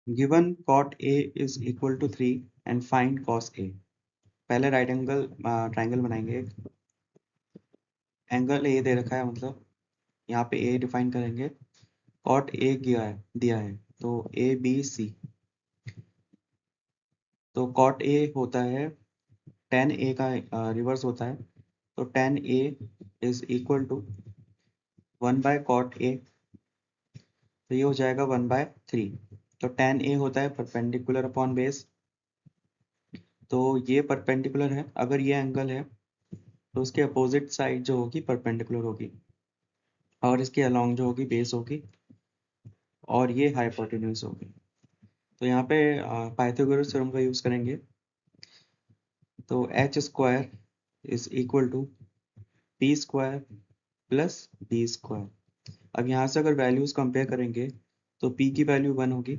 Given cot A is equal to 3 and find cos A। पहले right angle triangle बनाएंगे। Angle A दे रखा है, मतलब यहाँ पे ए डिफाइन करेंगे। cot A दिया है तो ए बी सी। तो cot A होता है tan A का रिवर्स होता है, तो tan A is equal to 1/cot A। तो ये हो जाएगा 1/3। तो tan A होता है परपेंडिकुलर अपॉन बेस, तो ये परपेंडिकुलर है। अगर ये एंगल है तो उसके अपोजिट साइड जो होगी परपेंडिकुलर होगी, और इसके अलोंग जो होगी बेस होगी, और ये हाइपोटेन्यूज होगी। तो यहाँ पे पाइथागोरस थ्योरम का यूज करेंगे। तो h square is equal to p square plus b square. अब यहाँ से अगर वैल्यूज कंपेयर करेंगे तो p की वैल्यू 1 होगी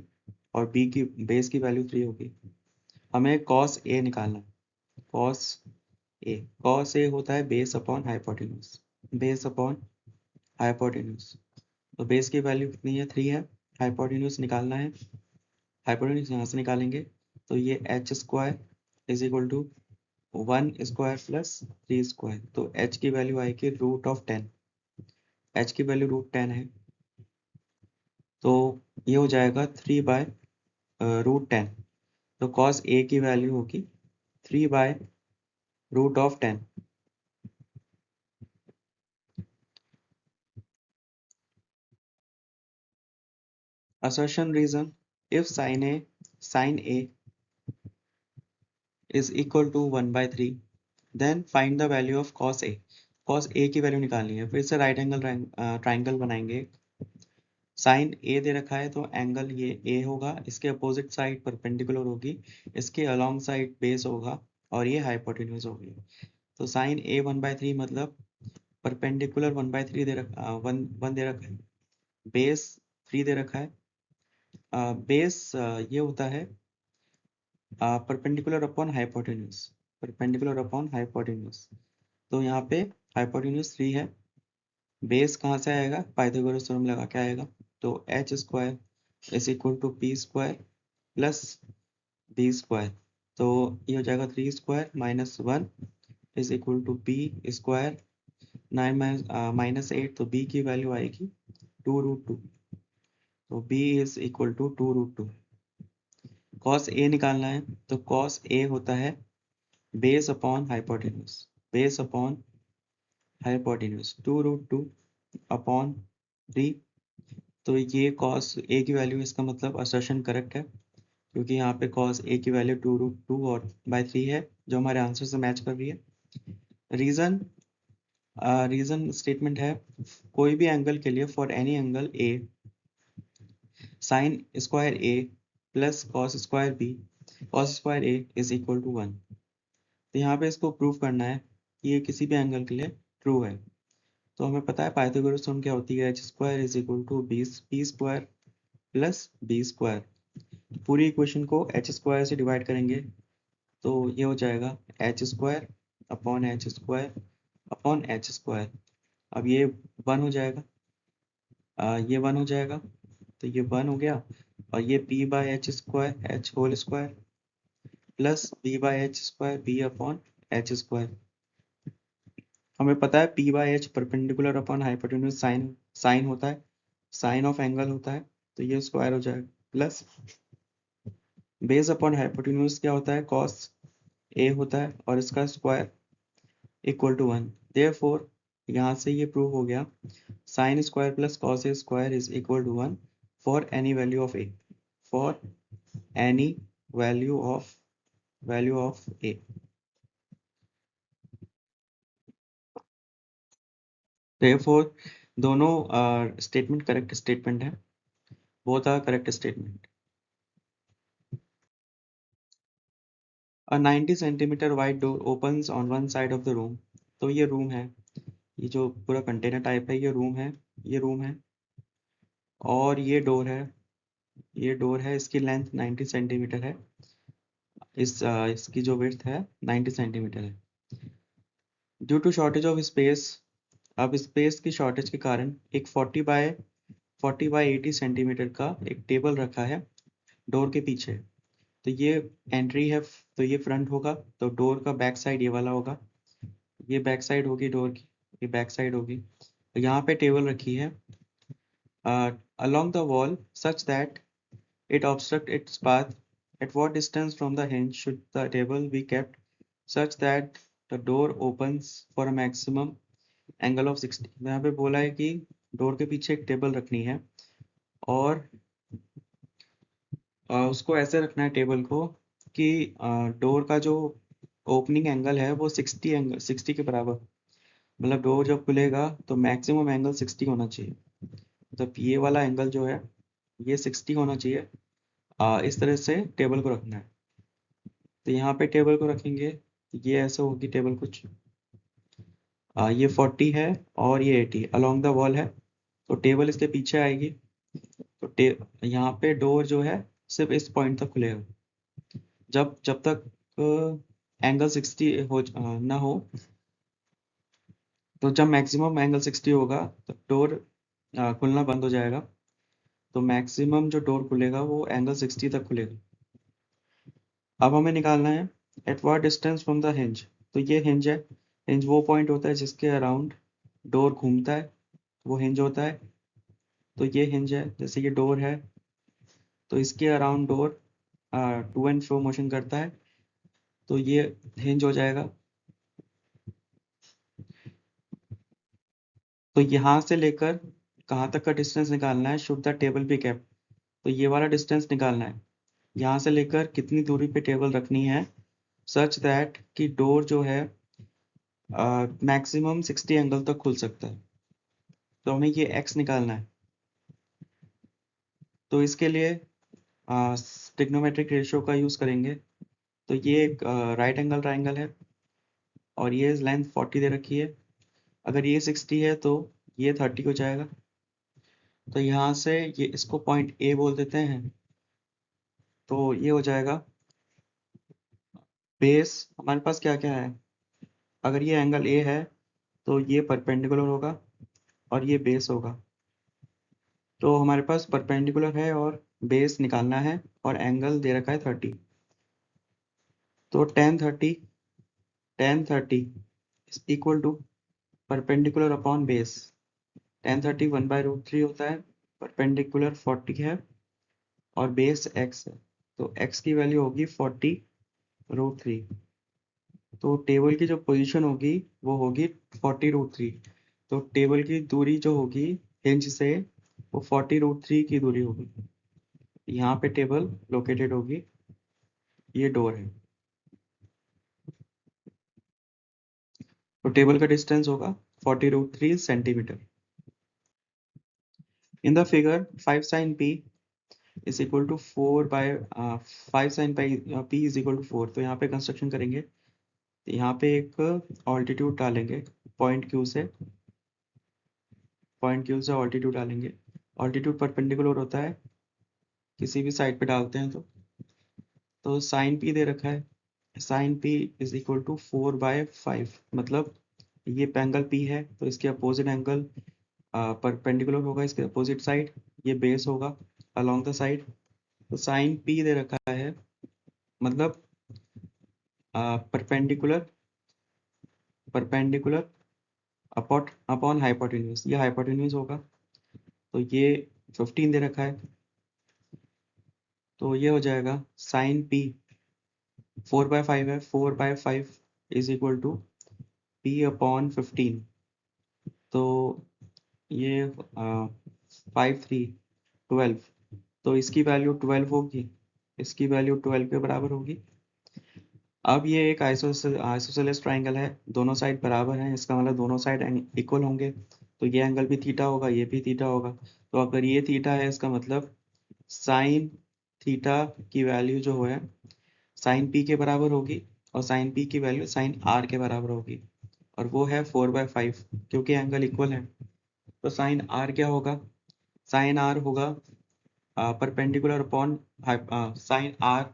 और b की बेस की वैल्यू 3 होगी। हमें cos a निकालना है। cos a होता है base upon hypotenuse. Base upon hypotenuse, तो बेस की वैल्यू कितनी है, 3 है। हाइपोटेन्यूज निकालना है, हाइपोटेन्यूज यहाँ से निकालेंगे। तो ये h square is equal to 1 square plus 3 square. तो h की वैल्यू आएगी √10। h की वैल्यू √10 है, तो ये हो जाएगा 3/√10। तो cos a की वैल्यू होगी 3/√10। Assertion reason: if sin a is equal to 1/3, then find the value of cos a। cos a की वैल्यू निकालनी है। फिर से राइट एंगल ट्राइंगल बनाएंगे। साइन ए दे रखा है तो एंगल ये ए होगा, इसके अपोजिट साइड परपेंडिकुलर होगी, इसके अलोंग साइड बेस होगा, और ये हाइपोटेन्यूज होगी। तो साइन ए 1/3 मतलब परपेंडिकुलर 1/3 वन दे रखा है, बेस 3 दे रखा है। बेस ये होता है perpendicular upon hypotenuse. Perpendicular upon hypotenuse, तो यहाँ पे हाइपोटेन्यूज 3 है। बेस कहाँ से आएगा, पाइथागोरस थ्योरम लगा के आएगा। तो h square is equal to p square plus b square. तो ये हो जाएगा 3 square minus 1 is equal to p square. 9 -8, तो b की वैल्यू आएगी 2√2। तो b is equal to 2√2। cos a निकालना है, तो cos a होता है base upon hypotenuse. Base upon hypotenuse 2√2 upon 3। तो ये cos a की वैल्यू, इसका मतलब असर्शन करेक्ट है, क्योंकि यहाँ पे cos a की वैल्यू 2√2 और बाई 3 है, जो हमारे आंसर से मैच कर रही है। रीजन स्टेटमेंट है, कोई भी एंगल के लिए for any angle a sine square a plus cos square b cos square a is equal to 1। तो यहाँ पे इसको प्रूव करना है कि ये किसी भी एंगल के लिए ट्रू है। तो हमें पता है पाइथागोरस थ्योरम क्या होती है, h square is equal to b square plus b square. पूरी इक्वेशन को एच स्क्वायर से डिवाइड करेंगे, तो ये हो जाएगा h square upon h square upon h square. अब ये 1 हो जाएगा, ये 1 हो जाएगा, तो ये 1 हो गया। और ये p by h square h whole square plus b by h square b upon h square. हमें पता है p by h perpendicular upon hypotenuse sine होता है, साइन ऑफ एंगल होता है, तो ये स्क्वायर हो जाएगा प्लस बेस अपॉन हाइपोटेन्यूज क्या होता है, cos a होता है और इसका स्क्वायर इक्वल टू 1। देयरफॉर यहाँ से ये प्रूव हो गया sine square plus cos a square is equal to 1 for any value of a। For any value of a। Therefore दोनों स्टेटमेंट करेक्ट स्टेटमेंट है, both are correct statement. A 90 centimetre wide door opens on one side of the room. तो ये room है, ये जो पूरा container type है, ये रूम है, ये रूम है, और ये डोर है, ये डोर है। इसकी लेंथ 90 सेंटीमीटर है, इसकी जो विड्थ है 90 सेंटीमीटर है। Due to shortage of space, अब स्पेस की शॉर्टेज के कारण एक 40 बाय 80 सेंटीमीटर का एक टेबल रखा है डोर के पीछे। तो ये एंट्री है, तो ये फ्रंट होगा, तो डोर का बैक साइड ये वाला होगा, ये बैक साइड होगी डोर की, ये बैक साइड होगी। तो यहाँ पे टेबल रखी है along the wall such that it obstruct its path. At what distance from the hinge should the table be kept such that the door opens for a maximum angle of 60? यहाँ पे बोला है कि door के पीछे एक table रखनी है और उसको ऐसे रखना है टेबल को कि डोर का जो ओपनिंग एंगल है वो 60 के बराबर, मतलब डोर जब खुलेगा तो मैक्सिमम एंगल 60 होना चाहिए। मतलब ये वाला एंगल जो है ये 60 होना चाहिए। इस तरह से टेबल को रखना है। तो यहाँ पे टेबल को रखेंगे, ये ऐसे होगी टेबल कुछ, ये 40 है और ये 80 अलोंग द वॉल है, तो टेबल इसके पीछे आएगी। तो यहाँ पे डोर जो है सिर्फ इस पॉइंट तक खुलेगा, जब जब तक एंगल 60 ना हो। तो जब मैक्सिमम एंगल 60 होगा तो डोर खुलना बंद हो जाएगा। तो मैक्सिमम जो डोर खुलेगा वो एंगल 60 तक खुलेगा। अब हमें निकालना है at what distance from the hinge. तो ये हिंज है, हिंज वो पॉइंट होता है जिसके अराउंड डोर घूमता है, वो हिंज होता है। तो ये हिंज है, जैसे ये डोर है तो इसके around door to and fro motion करता है, तो ये हिंज हो जाएगा। तो यहाँ से लेकर कहाँ तक का डिस्टेंस निकालना है, should the table be kept. तो ये वाला डिस्टेंस निकालना है, यहाँ से लेकर कितनी दूरी पे टेबल रखनी है सच दैट कि डोर जो है मैक्सिमम 60 एंगल तक खुल सकता है। तो हमें ये x निकालना है। तो इसके लिए ट्रिग्नोमेट्रिक रेशियो का यूज़ करेंगे। तो ये एक राइट एंगल ट्राइंगल है और ये लेंथ 40 दे रखी है। अगर ये 60 है तो ये 30 हो जाएगा। तो यहाँ से ये इसको पॉइंट ए बोल देते हैं। तो ये हो जाएगा बेस। हमारे पास क्या क्या है, अगर ये एंगल ए है तो ये परपेंडिकुलर होगा और ये बेस होगा। तो हमारे पास परपेंडिकुलर है और बेस निकालना है और एंगल दे रखा है 30। तो tan30 is equal to perpendicular upon base. tan30 1/√3 होता है, परपेंडिकुलर 40 है और बेस x है, तो x की वैल्यू होगी 40√3। तो टेबल की जो पोजीशन होगी वो होगी 40√3। तो टेबल की दूरी जो होगी हिंज से वो 40√3 की दूरी होगी। यहाँ पे टेबल लोकेटेड होगी, ये डोर है। तो टेबल का डिस्टेंस होगा 40√3 centimetre. In the figure 5 sin p is equal to 5 sin p is equal to 4। तो यहाँ पे कंस्ट्रक्शन करेंगे, तो यहाँ पे एक ऑल्टीट्यूड डालेंगे पॉइंट क्यू से ऑल्टीट्यूड डालेंगे। ऑल्टीट्यूड परपेंडिकुलर होता है, किसी भी साइड पे डालते हैं तो साइन पी दे रखा है, sine p is equal to 4/5। मतलब ये एंगल पी है तो इसके अपोजिट एंगल परपेंडिकुलर होगा, इसके अपोजिट साइड ये बेस होगा अलोंग द साइड। तो साइन पी दे रखा है, मतलब परपेंडिकुलर परपेंडिकुलर अपॉन हाइपोटेन्यूज, ये हाइपोटेन्यूज होगा। तो ये 15 दे रखा है, तो ये हो जाएगा साइन पी 4/5 है, 4/5 is equal to p upon 15। तो ये 5 3 12, तो इसकी वैल्यू 12 होगी, इसकी वैल्यू 12 के बराबर होगी। अब ये एक आइसोसेलेस ट्राइंगल है, दोनों साइड बराबर हैं, इसका मतलब दोनों साइड इक्वल होंगे। तो ये एंगल भी थीटा होगा, ये भी थीटा होगा। तो अगर ये थीटा है इसका मतलब साइन थीटा की वैल्यू जो है साइन पी के बराबर होगी और साइन पी की वैल्यू साइन आर के बराबर होगी, और वो है 4/5 क्योंकि एंगल इक्वल है। तो साइन आर क्या होगा, साइन आर होगा परपेंडिकुलर अपॉन साइन आर।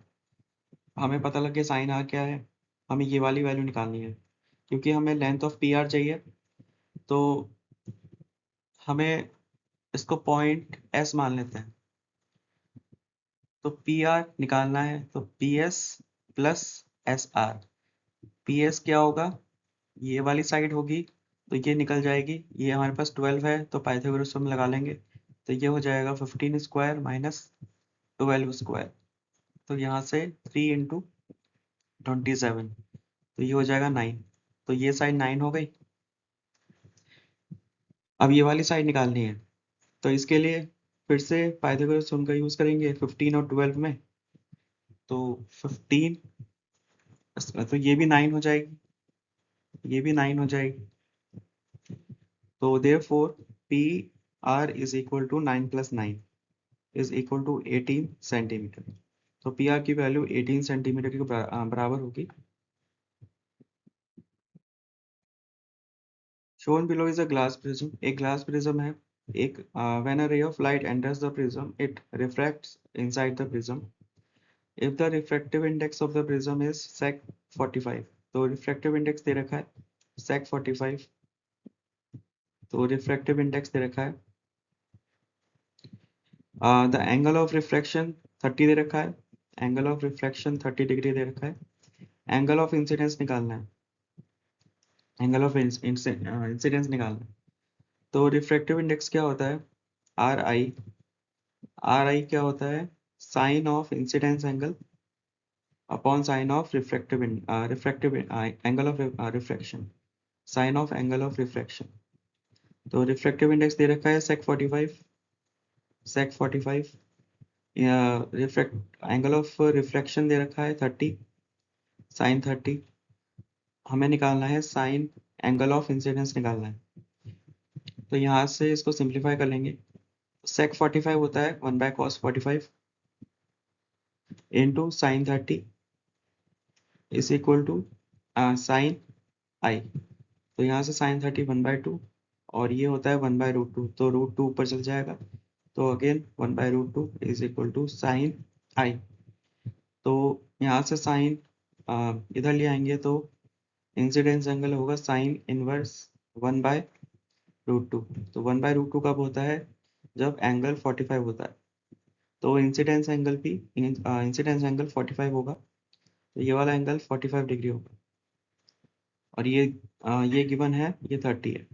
हमें पता लग गया साइन आर क्या है, हमें ये वाली वैल्यू निकालनी है क्योंकि हमें लेंथ ऑफ पी आर चाहिए। तो हमें इसको पॉइंट एस मान लेते हैं। तो पी आर निकालना है, तो P S plus S R. P S क्या होगा, ये वाली साइड होगी तो ये निकल जाएगी, ये हमारे पास 12 है तो पाइथागोरस हम लगा लेंगे, तो ये हो जाएगा 15 स्क्वायर माइनस 12 स्क्वायर। तो यहाँ से 3 इंटू 27, तो ये हो जाएगा 9। तो ये साइड 9 हो गई। अब ये वाली साइड निकालनी है, तो इसके लिए फिर से पाइथागोरस थ्योरम का यूज करेंगे 15 और 12 में। तो 15, तो ये भी 9 हो जाएगी, ये भी 9 हो जाएगी। तो therefore p r is equal to 9 plus 9 is equal to 18 centimetre. तो पी आर की वैल्यू 18 सेंटीमीटर के बराबर होगी। Shown below is a glass prism. एक ग्लास प्रिज्म है। एक when a ray of light enters the prism it refracts inside the prism if the refractive index of the prism is sec 45। तो refractive index दे रखा है sec 45। तो refractive index दे रखा है, द एंगल ऑफ रिफ्लेक्शन 30 दे रखा है, एंगल ऑफ रिफ्लेक्शन 30 डिग्री दे रखा है। एंगल ऑफ इंसिडेंस निकालना है, एंगल ऑफ इंसिडेंस निकालना है। तो रिफ्रैक्टिव इंडेक्स क्या होता है, आर आई। आर आई क्या होता है, sine of incidence angle upon sine of refractive angle of reflection, sine of angle of reflection. तो रिफ्रैक्टिव इंडेक्स दे रखा है sec 45, sec 45। Refract angle of reflection दे रखा है 30, साइन 30। हमें निकालना है साइन एंगल ऑफ इंसिडेंस निकालना है। तो यहाँ से इसको सिंप्लीफाई कर लेंगे। sec 45 होता है 1 by cos 45 into sine 30 is equal to sine I. तो यहाँ से साइन 30 1/2 और ये होता है 1/√2, तो √2 ऊपर चल जाएगा। तो again 1/√2 is equal to sine I. तो यहाँ से साइन इधर ले आएंगे तो इंसिडेंस एंगल होगा साइन इनवर्स 1/√2। तो 1/√2 कब होता है, जब एंगल 45 होता है। तो इंसिडेंस एंगल भी इंसिडेंस एंगल 45 होगा, तो ये वाला एंगल 45 डिग्री होगा। और ये गिवन है, ये 30 है।